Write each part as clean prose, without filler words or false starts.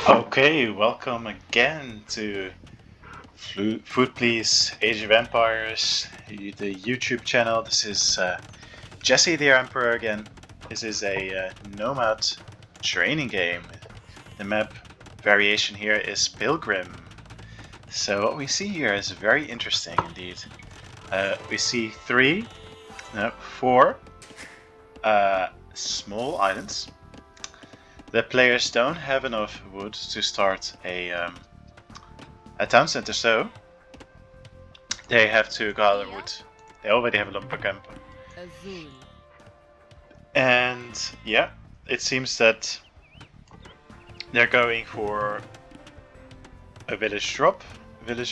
Okay, welcome again to Food Please Age of Empires, the YouTube channel. This is Jesse the Emperor again. This is a Nomad training game. The map variation here is Pilgrim. So what we see here is very interesting indeed. We see four small islands. The players don't have enough wood to start a town center, so they have to gather wood. They already have a lumber camp. Azul. And yeah, it seems that they're going for a villager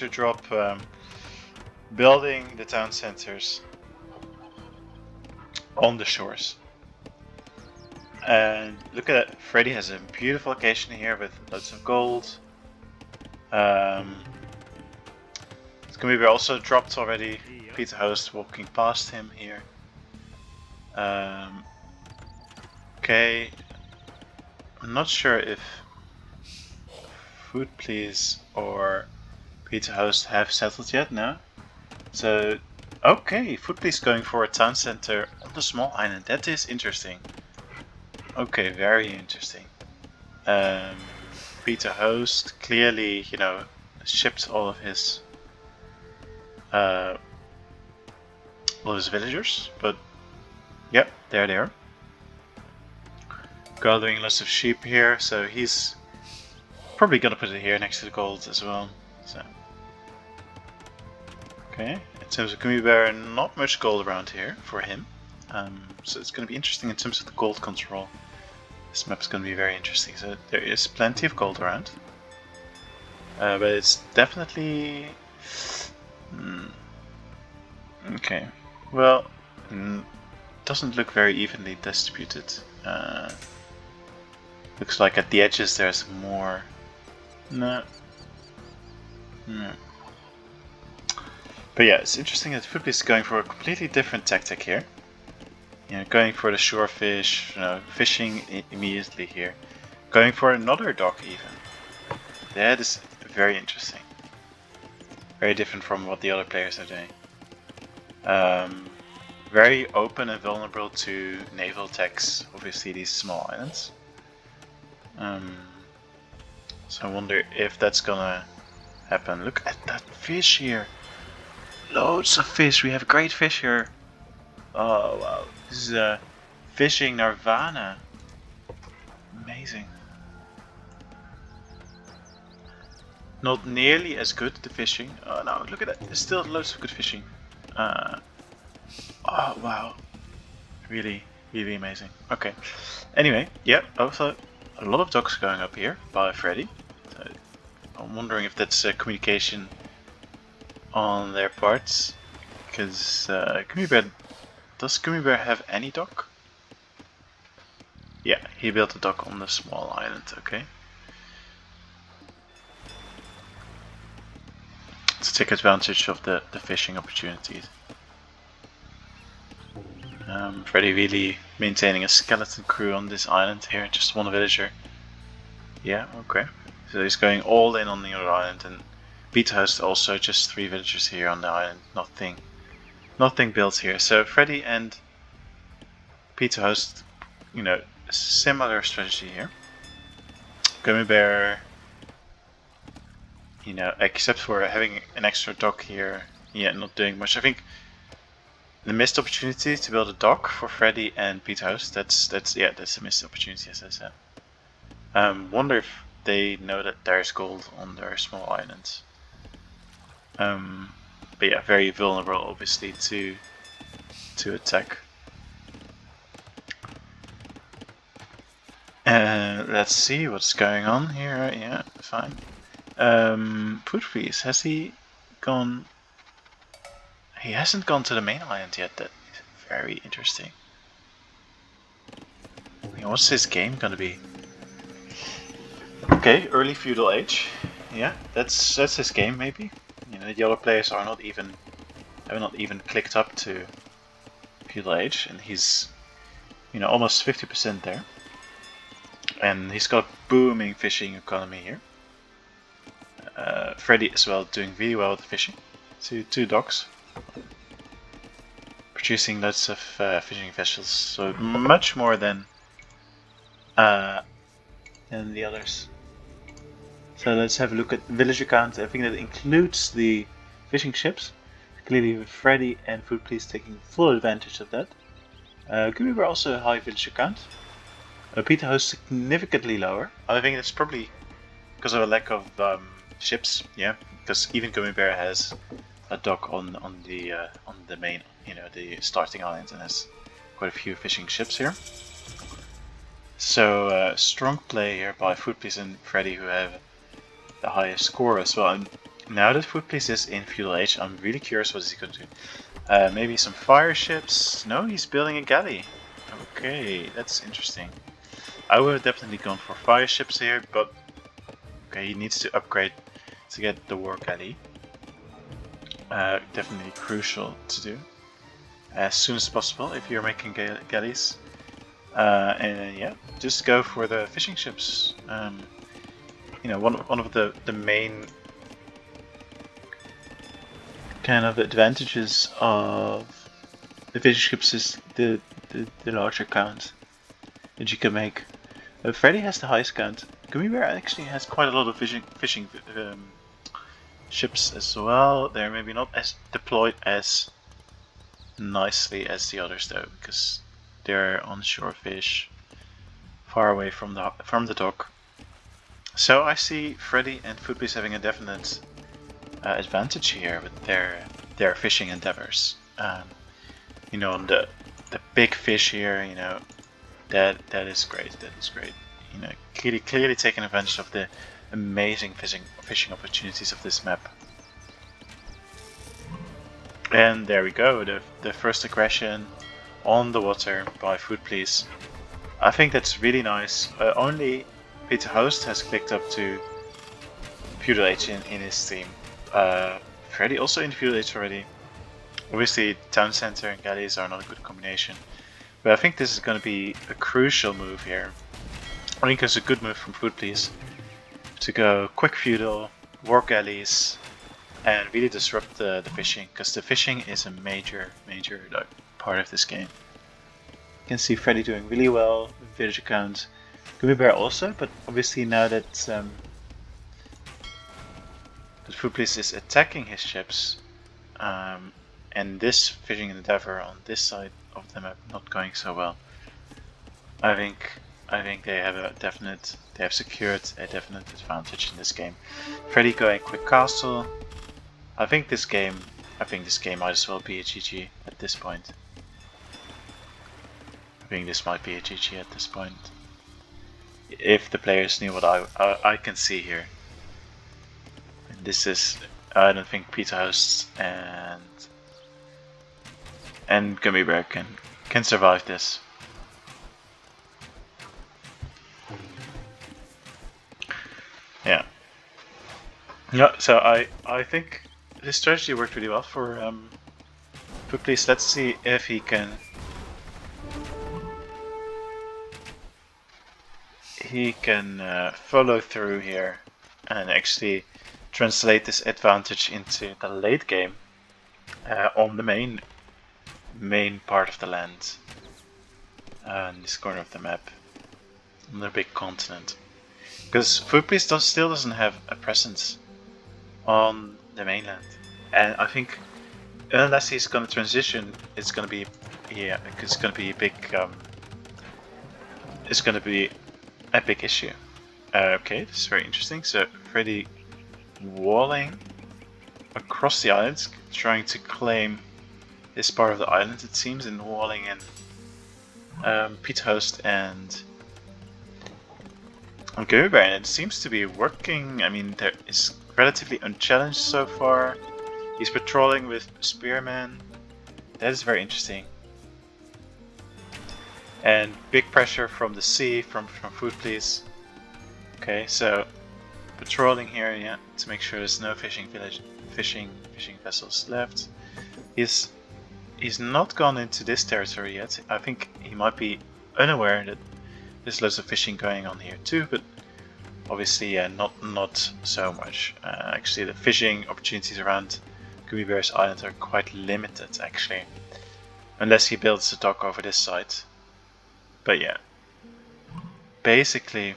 drop, building the town centers on the shores. And look at that, Freddy has a beautiful location here with lots of gold. Scooby also dropped already. Peter Host walking past him here. Okay, I'm not sure if Food Please or Peter Host have settled yet, no? So, okay, Food Please going for a town center on the small island. That is interesting. Okay, very interesting. Peter Host clearly, shipped all of his villagers, but yep, there they are. Gathering lots of sheep here, so he's probably gonna put it here next to the gold as well. So, okay, in terms of Gummy Bear, not much gold around here for him. So it's gonna be interesting in terms of the gold control. This map is gonna be very interesting. So there is plenty of gold around, but it's definitely okay. Well, doesn't look very evenly distributed. Looks like at the edges there's more. No. But yeah, it's interesting that Foodbeast is going for a completely different tactic here. Going for the shore fish, fishing immediately here. Going for another dock even. That is very interesting. Very different from what the other players are doing. Very open and vulnerable to naval attacks, obviously these small islands. So I wonder if that's gonna happen. Look at that fish here. Loads of fish. We have great fish here. Oh wow. This is a fishing nirvana. Amazing. Not nearly as good, the fishing. Oh no, look at that. There's still loads of good fishing. Oh wow. Really, really amazing. Okay. Anyway, yeah, also a lot of docks going up here by Freddy. So I'm wondering if that's communication on their parts. Because does Gummy Bear have any dock? Yeah, he built a dock on the small island, okay. To take advantage of the fishing opportunities. Freddy really maintaining a skeleton crew on this island here, just one villager. Yeah, okay. So he's going all in on the other island, and Peter has also just 3 villagers here on the island. Nothing built here. So Freddy and Peter host, similar strategy here. Gummy Bear, except for having an extra dock here, not doing much. I think the missed opportunity to build a dock for Freddy and Peter House. That's a missed opportunity, as I said. Wonder if they know that there's gold on their small islands. But yeah, very vulnerable, obviously, to attack. Let's see what's going on here. Yeah, fine. Putfreeze, has he gone? He hasn't gone to the main island yet. That is very interesting. What's his game gonna be? Okay, early feudal age. Yeah, that's his game maybe. The other players are have not even clicked up to feudal age, and he's almost 50% there. And he's got a booming fishing economy here. Freddy as well doing really well with the fishing. See, 2 docks. Producing lots of fishing vessels, so much more than the others. So let's have a look at the village account. I think that includes the fishing ships. Clearly with Freddy and Food Police taking full advantage of that. Gummy also a high village account. Peter Host significantly lower. I think that's probably because of a lack of ships. Yeah, because even Gummy Bear has a dock on the main, the starting island, and has quite a few fishing ships here. So strong play here by Food Police and Freddy, who have the highest score as well. And now that Food Police is in Feudal Age, I'm really curious what is he going to do. Maybe some fire ships? No, he's building a galley. Okay, that's interesting. I would have definitely gone for fire ships here, but okay, he needs to upgrade to get the war galley. Definitely crucial to do as soon as possible if you're making galleys. And yeah, just go for the fishing ships. One of the main kind of advantages of the fishing ships is the larger count that you can make. Freddy has the highest count. Gummy Bear actually has quite a lot of fishing ships as well. They're maybe not as deployed as nicely as the others though, because they're onshore fish, far away from the dock. So I see Freddy and Food Police having a definite advantage here with their fishing endeavors. On the big fish here, that is great. That is great. Clearly taking advantage of the amazing fishing opportunities of this map. And there we go, the first aggression on the water by Food Police. I think that's really nice. Only Peter Host has clicked up to Feudal Age in his team. Freddy also in Feudal Age already. Obviously Town Center and galleys are not a good combination. But I think this is going to be a crucial move here. I think it's a good move from Food Police to go quick feudal, war galleys, and really disrupt the fishing, because the fishing is a major part of this game. You can see Freddy doing really well with village account, Gummy Bear also, but obviously now that Food Police is attacking his ships, and this fishing endeavor on this side of the map not going so well, I think they have secured a definite advantage in this game. Freddy going quick castle. I think this game might as well be a GG at this point. I think this might be a GG at this point. If the players knew what I can see here. And this is, I don't think Peter Host and Gummy Bear can survive this. Yeah. Yeah, so I think this strategy worked really well for Food Police. Let's see if he can follow through here and actually translate this advantage into the late game on the main part of the land, in this corner of the map, on the big continent. Because Food Police still doesn't have a presence on the mainland, and I think unless he's gonna transition, it's gonna be a big issue. Okay, this is very interesting. So Freddy walling across the islands, trying to claim this part of the island, it seems, and walling in Peter Host and Gummy Bear, and it seems to be working. I mean, there is relatively unchallenged so far. He's patrolling with Spearman. That is very interesting. And big pressure from the sea, from Food Police. Okay, so patrolling here, yeah, to make sure there's no fishing vessels left. He's not gone into this territory yet. I think he might be unaware that There's loads of fishing going on here too, but obviously not so much. Actually, the fishing opportunities around Gummy Bear's Island are quite limited, actually. Unless he builds a dock over this side. But yeah. Basically,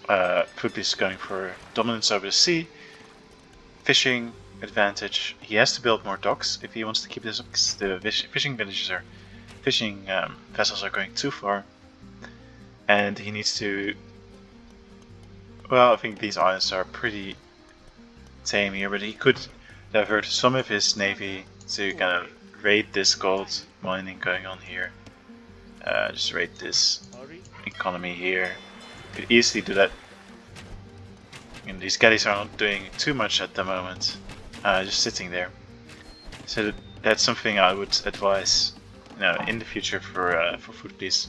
Foodbeast is going for dominance over the sea. Fishing advantage. He has to build more docks if he wants to keep this up, because the fishing vessels are going too far. And he needs to... Well, I think these islands are pretty tame here, but he could divert some of his navy to kind of raid this gold mining going on here. Just raid this economy here. Could easily do that. I mean, these galleys are not doing too much at the moment, just sitting there. So that's something I would advise, in the future for food, please.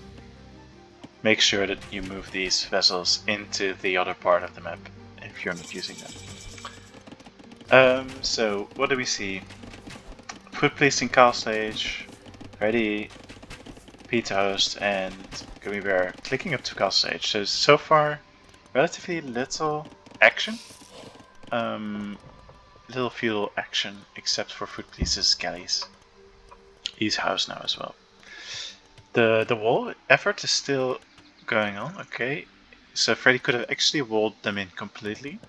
Make sure that you move these vessels into the other part of the map if you're not using them. So what do we see? Food Police in Castle Age, ready, Pete Host and Gummy Bear clicking up to Castle Age. So far, relatively little action. Little feudal action except for Food Police's galleys. He's housed now as well. The wall effort is still going on, okay. So Freddy could have actually walled them in completely.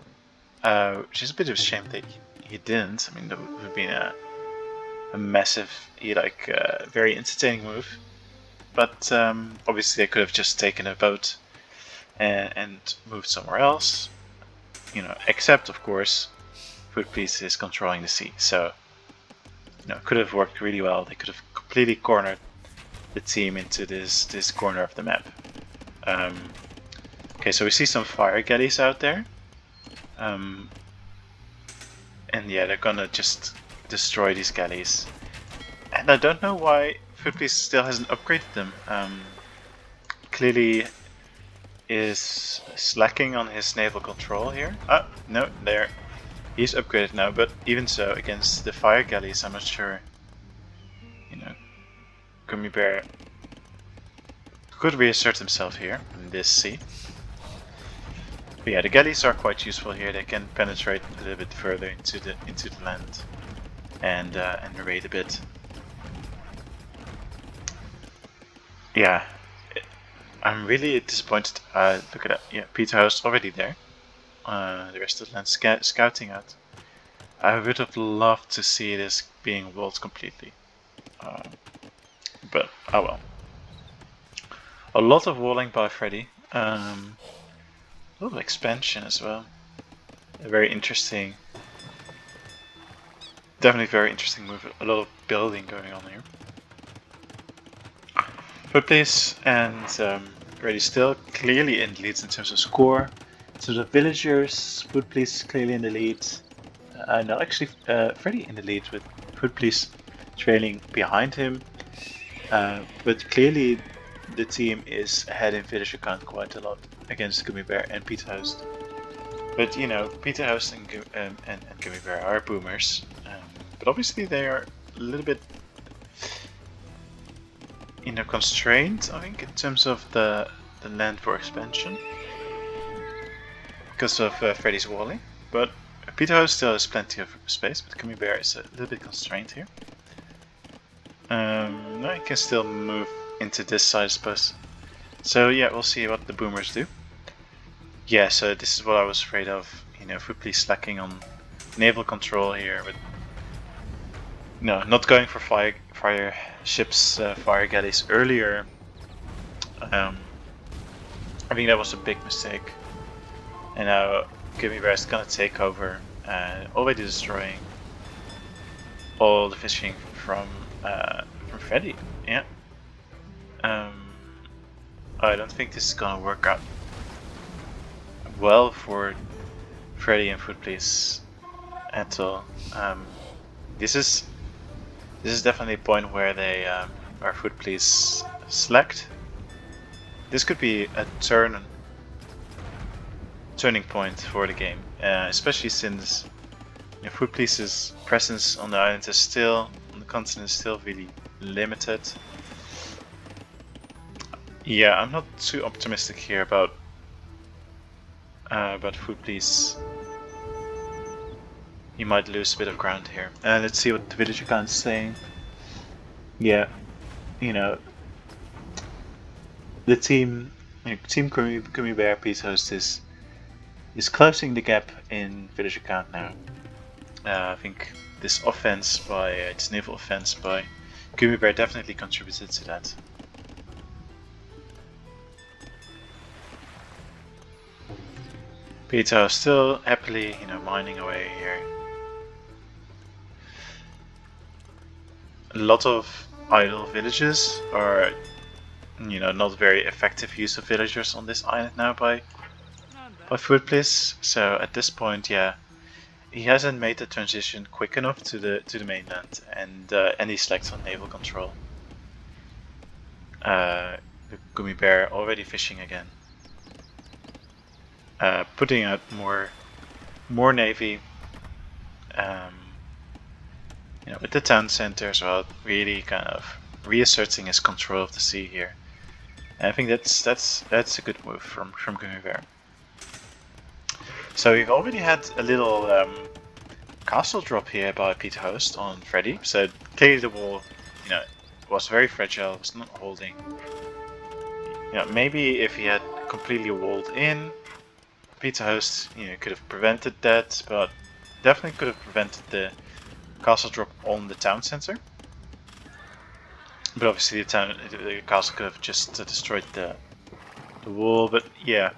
Which is a bit of a shame that he didn't. I mean, that would have been a massive, very entertaining move. But obviously they could have just taken a boat and moved somewhere else. Except of course, Food Police is controlling the sea. So, it could have worked really well. They could have completely cornered the team into this corner of the map. Okay, so we see some fire galleys out there. And yeah, they're gonna just destroy these galleys. And I don't know why Food Police still hasn't upgraded them. Clearly is slacking on his naval control here. Oh, no, there. He's upgraded now, but even so, against the fire galleys, I'm not sure. Gummy Bear could reassert himself here in this sea. But yeah, the galleys are quite useful here. They can penetrate a little bit further into the land and raid a bit. Yeah, I'm really disappointed. Look at that. Yeah, Peter House already there. The rest of the land scouting out. I would have loved to see this being walled completely. But oh well. A lot of walling by Freddy. A little expansion as well. Very interesting. Definitely very interesting move. A lot of building going on here. Food Police and Freddy still clearly in the lead in terms of score. In terms of villagers, Food Police clearly in the lead. No, actually, Freddy in the lead with Food Police trailing behind him. But clearly the team is ahead in villager count quite a lot against Gummy Bear and Peter Host. But Peter Host and Gummy Bear are boomers. But obviously they are a little bit constrained, I think, in terms of the land for expansion. Because of Freddy's walling. But Peter Host still has plenty of space, but Gummy Bear is a little bit constrained here. No, he can still move into this side, I suppose. So yeah, we'll see what the boomers do. Yeah, so this is what I was afraid of. Food Police slacking on naval control here, but no, not going for fire ships, fire galleys earlier. I think that was a big mistake. And now Gummy Bear is gonna take over, already destroying all the fishing from Freddy. Yeah. I don't think this is gonna work out well for Freddy and Food Police at all. This is definitely a point where they our Food Police slacked. This could be a turning point for the game, especially since Food Police's presence on the island is on the continent is still really limited. Yeah, I'm not too optimistic here about Food Please. He might lose a bit of ground here. Let's see what the village account is saying. Yeah, you know, the team, Team Gummy Bear Peace Host is closing the gap in village account now. I think this offense by this naval offense by Gummy Bear definitely contributed to that. Peter still happily, mining away here. A lot of idle villages are, not very effective use of villagers on this island now by Food Please. So at this point, yeah, he hasn't made the transition quick enough to the mainland, and he selects on naval control. The Gummy Bear already fishing again. Putting out more navy. With the town center as well, really kind of reasserting his control of the sea here. And I think that's a good move from Gummy Bear. So we've already had a little castle drop here by Peter Host on Freddy. So clearly the wall, was very fragile, was not holding. Maybe if he had completely walled in, Peter Host, could have prevented that, but definitely could have prevented the castle drop on the town center. But obviously the castle could have just destroyed the wall. But yeah,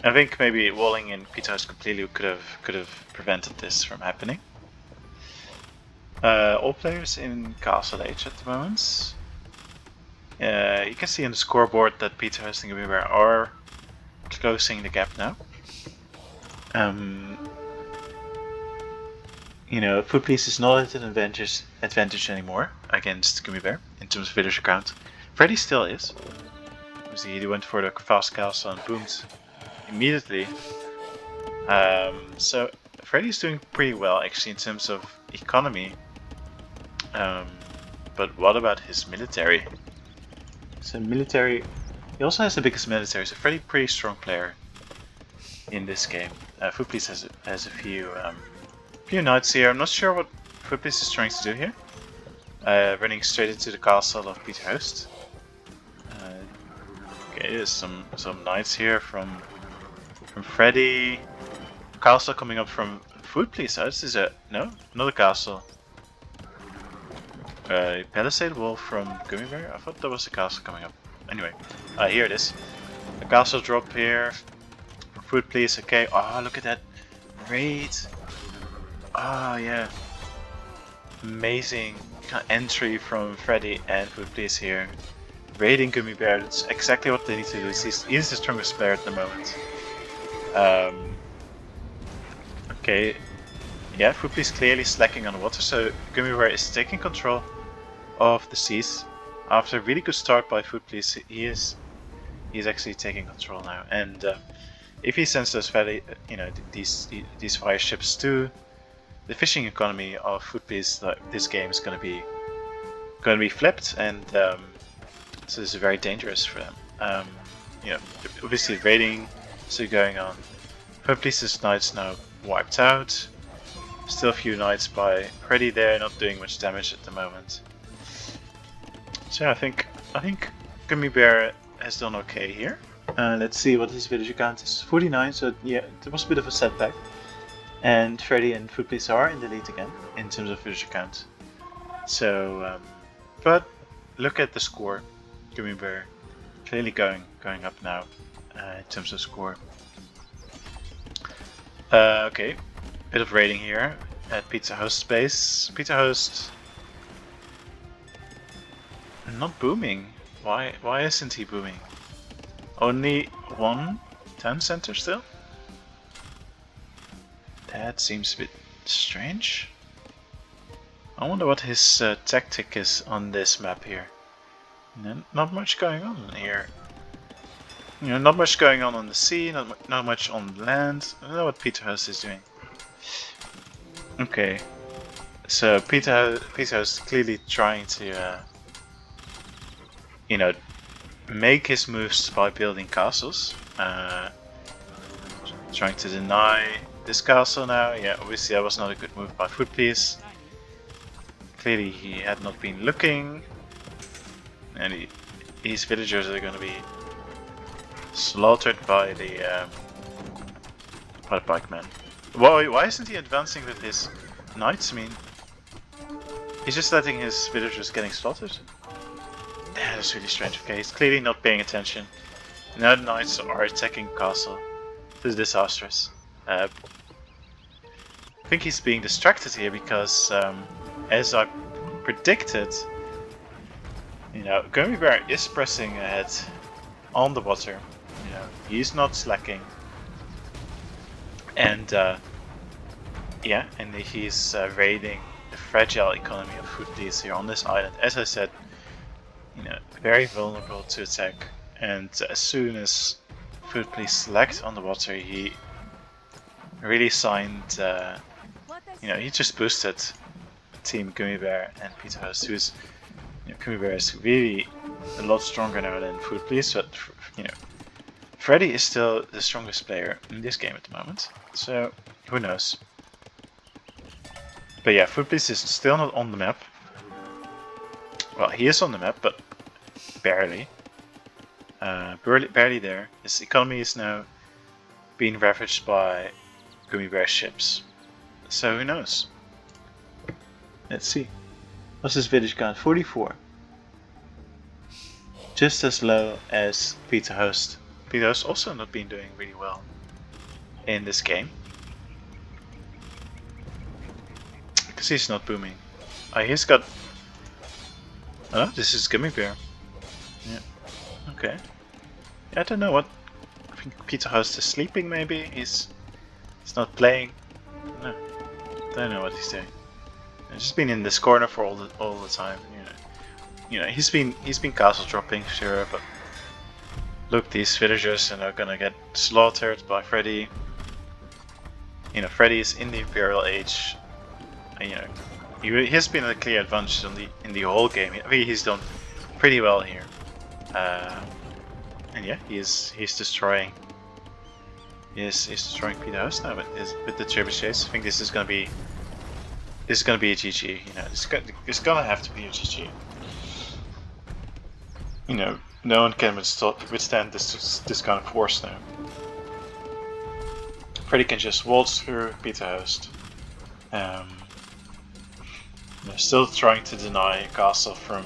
I think maybe walling in Peter Host completely could have prevented this from happening. All players in Castle Age at the moment. You can see on the scoreboard that Peter Host and Gummy Bear are closing the gap now. Food Police is not at an advantage anymore against Gummy Bear in terms of village count. Freddy still is. See, he went for the fast castle and boomed immediately. So Freddy's doing pretty well actually in terms of economy. But what about his military? So military, he also has the biggest military. So Freddy, pretty strong player in this game. Food Police has a few knights here. I'm not sure what Food Police is trying to do here. Running straight into the castle of Peter Host. Okay, there's some knights here from Freddy. Castle coming up from Food Police. Oh, this is another castle. Palisade wall from Gummy Bear. I thought there was a castle coming up. Anyway, here it is. A castle drop here. Food Police. Okay. Oh, look at that raid. Oh yeah. Amazing entry from Freddy and Food Police here. Raiding Gummy Bear. That's exactly what they need to do. He's the strongest player at the moment. Okay. Yeah, Food Police clearly slacking on water, so Gummy Bear is taking control of the seas. After a really good start by Food Police, he's actually taking control now. And if he sends those these fire ships to the fishing economy of Food Police, this game is going to be flipped, and so this is very dangerous for them. Obviously raiding still going on. Food Police's knights now wiped out. Still a few knights by Freddy there, not doing much damage at the moment. So yeah, I think Gummy Bear has done okay here. Let's see what his village count is. 49, so yeah, there was a bit of a setback. And Freddy and Food Police are in the lead again in terms of village count. So, but look at the score. Gummy Bear clearly going up now in terms of score. Okay, bit of raiding here at Pizza Host's base. Pizza Host not booming. Why isn't he booming? Only one town center still? That seems a bit strange. I wonder what his tactic is on this map here. Not much going on here. Not much going on the sea, not much on land. I don't know what Peter Host is doing. Okay, so Peter Host is clearly trying to you know, make his moves by building castles. Trying to deny this castle now. Yeah, obviously that was not a good move by Footpiece. Clearly he had not been looking. And these villagers are going to be slaughtered by the pikemen. Why isn't he advancing with his knights? I mean, he's just letting his villagers getting slaughtered. Yeah, that's really strange. Okay, he's clearly not paying attention. Now the knights are attacking castle. This is disastrous. I think he's being distracted here because, as I predicted, Gummy Bear is pressing ahead on the water. He's not slacking, and and he's raiding the fragile economy of Footpiece here on this island. As I said, very vulnerable to attack, and as soon as Footpiece lagged on the water, he really signed. He just boosted Team Gummy Bear and Peter Host, who's Gummy Bear is really a lot stronger now than Footpiece, but Freddy is still the strongest player in this game at the moment, so who knows. But yeah, Footpiece is still not on the map. Well, he is on the map, but barely. Barely there. His economy is now being ravaged by Gummy Bear ships. So who knows? Let's see. What's his village count? 44. Just as low as Peter Host. Peter Host also not been doing really well in this game. Because he's not booming. He's got... Oh, this is Gummy Bear. Yeah. Okay. Yeah, I don't know what... I think Peter Host is sleeping maybe. He's not playing. No. Don't know what he's doing. He's just been in this corner for all the time. He's been castle dropping, sure, but look, these villagers are gonna get slaughtered by Freddy. Freddy is in the Imperial Age. And, he has been a clear advantage in the whole game. I think he's done pretty well here. And yeah, he's destroying. He's destroying Peter Host now with the trebuchets. I think this is gonna be a GG. It's gonna have to be a GG. No one can withstand this kind of force now. Freddy can just waltz through Peter Host. Still trying to deny a castle from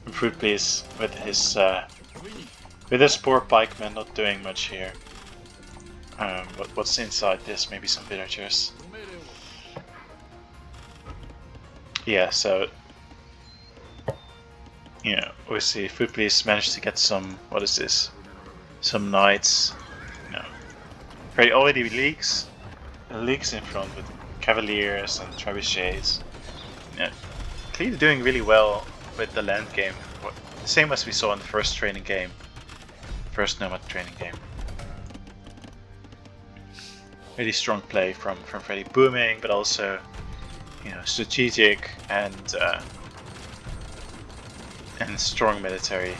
Footpiece with his poor pikemen not doing much here. What's inside this? Maybe some villagers. Yeah, so we see Footpiece managed to get some. What is this? Some knights. Freddy already leaks in front with cavaliers and trebuchets. Clearly doing really well with the land game. Same as we saw in the first training game. First Nomad training game. Really strong play from Freddy, booming, but also strategic and strong military,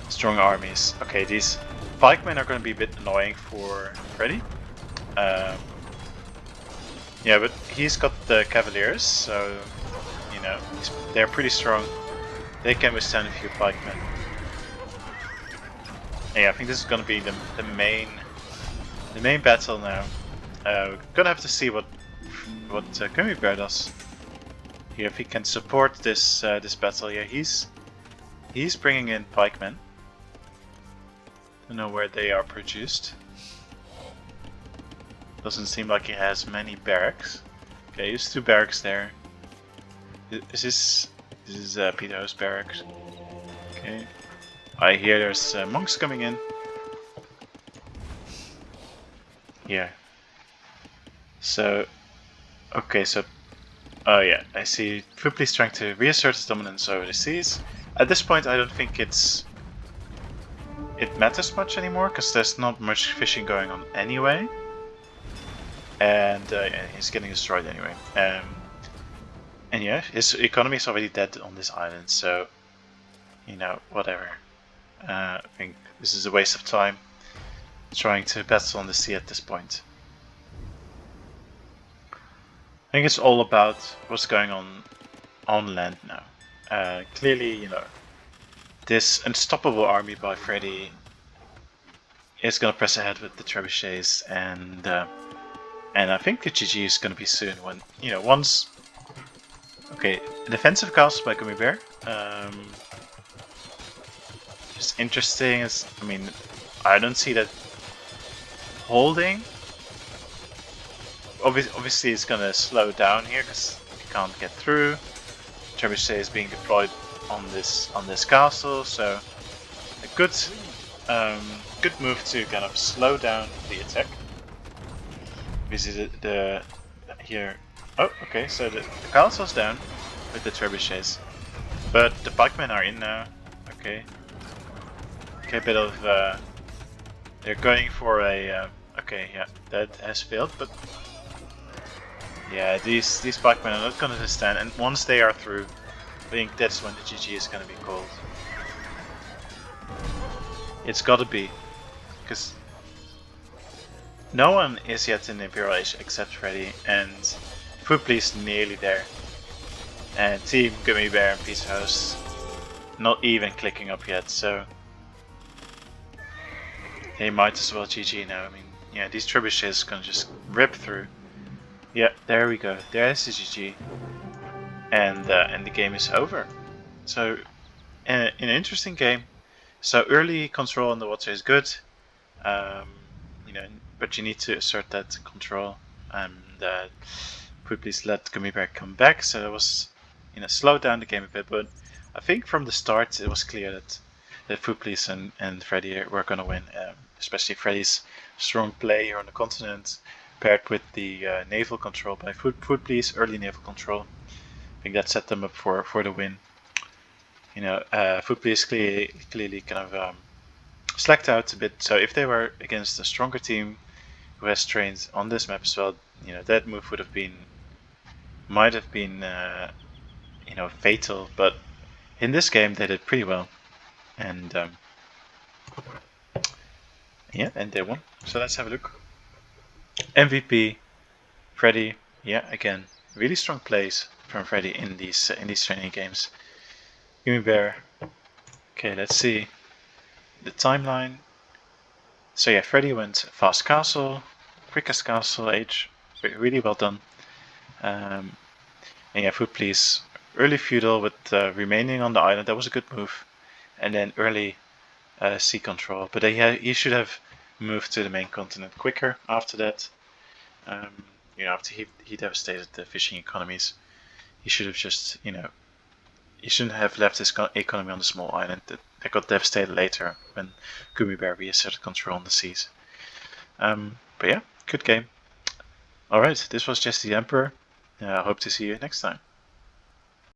strong armies. Okay, these pikemen are going to be a bit annoying for Freddy. Yeah, but he's got the cavaliers, so they're pretty strong. They can withstand a few pikemen. Yeah, I think this is going to be the main battle now. We're gonna have to see what Gummy Bear does here, if he can support this battle. Yeah, he's bringing in pikemen. Don't know where they are produced. Doesn't seem like he has many barracks. Okay, there's 2 barracks there. This is Peter Host barracks. Okay, I hear there's monks coming in. Yeah. So, okay, so, oh yeah, I see Footpiece trying to reassert his dominance over the seas. At this point, I don't think it matters much anymore, because there's not much fishing going on anyway. And yeah, he's getting destroyed anyway. And yeah, his economy is already dead on this island, so you know, whatever. I think this is a waste of time trying to battle on the sea at this point. I think it's all about what's going on land now. Clearly, you know, this unstoppable army by Freddy is gonna press ahead with the trebuchets, and I think the GG is gonna be soon when, you know, once. Okay, defensive castle by Gummy Bear. Just interesting is, I mean, I don't see that holding. Obviously, it's gonna slow down here because you can't get through. Trebuchet is being deployed on this castle, so a good move to kind of slow down the attack. Visit the here. Oh, okay. So the castle's down with the trebuchets, but the pikemen are in now. Okay. Okay, bit of they're going for a. Okay, yeah, that has failed, but yeah, these pikemen are not going to stand, and once they are through, I think that's when the GG is going to be called. It's got to be, because no one is yet in the Imperial Age except Freddy, and Foodplea is nearly there. And Team Gummy Bear and Peace House not even clicking up yet, so they might as well GG now. I mean, yeah, these trebuchets gonna just rip through. Yeah, there we go. There's the GG, and the game is over. So, an interesting game. So early control on the water is good, you know, but you need to assert that control and please let Gummy Bear come back. So it was, you know, slowed down the game a bit, but I think from the start it was clear that Food Police and Freddy were going to win, especially Freddy's strong play here on the continent, paired with the naval control by Food Police, early naval control. I think that set them up for the win. You know, Food Police clearly kind of slacked out a bit. So if they were against a stronger team who has trained on this map as well, you know, that move might have been you know, fatal. But in this game they did pretty well, and yeah, and they won. So let's have a look. MVP Freddy. Yeah, again, really strong plays from Freddy in these training games. Gimme Bear. Okay, let's see the timeline. So yeah, Freddy went fast castle, quickest castle age, really well done. And yeah, Food Police, early feudal with remaining on the island, that was a good move. And then early sea control, but he should have moved to the main continent quicker after that. You know, after he devastated the fishing economies, he should have just, you know, he shouldn't have left his economy on the small island that got devastated later when Gummy Bear reasserted control on the seas. But yeah, good game. Alright, this was Jesse the Emperor. I hope to see you next time.